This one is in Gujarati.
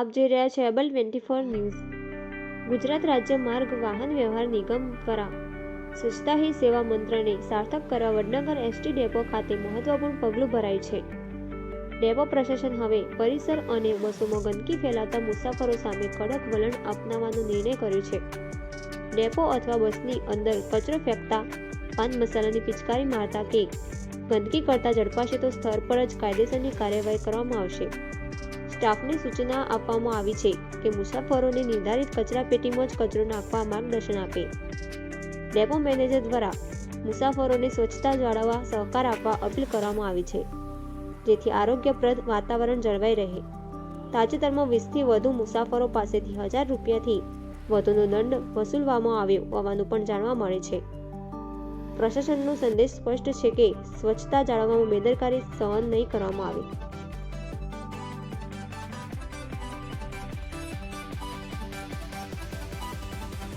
આપ જોઈ રહ્યા છો એબલ 24 ન્યૂઝ। ગુજરાત રાજ્ય માર્ગ વાહન વ્યવહાર નિગમ દ્વારા સ્વચ્છતા હી સેવા મંત્રને સાર્થક કરવા વડનગર એસટી ડેપો ખાતે મહત્વપૂર્ણ પગલું ભરાયું છે। ડેપો પ્રશાસન હવે પરિસર અને બસોમાં ગંદકી ફેલાવતા મુસાફરો સામે કડક વલણ અપનાવવાનો નિર્ણય કર્યો છે। ડેપો અથવા બસની અંદર કચરો ફેંકતા, પાન મસાલાની પિચકારી મારતા કે ગંદકી કરતા ઝડપાશે તો સ્થળ પર જ કાયદેસરની કાર્યવાહી કરવામાં આવશે। સ્ટાફને સૂચના આપવામાં આવી છે કે મુસાફરોને નિર્ધારિત કચરા પેટીમાં જ કચરો નાખવા માર્ગદર્શન આપે। ડેપો મેનેજર દ્વારા મુસાફરોને સ્વચ્છતા જાળવવા સહકાર આપવા અપીલ કરવામાં આવી છે, જેથી આરોગ્યપ્રદ વાતાવરણ જળવાઈ રહે। તાજેતરમાં 20થી વધુ મુસાફરો પાસેથી 1000 રૂપિયાથી વધુનો દંડ વસૂલવામાં આવ્યો હોવાનું પણ જાણવા મળે છે। પ્રશાસનનો સંદેશ સ્પષ્ટ છે કે સ્વચ્છતા જાળવવામાં બેદરકારી સહન નહીં કરવામાં આવે।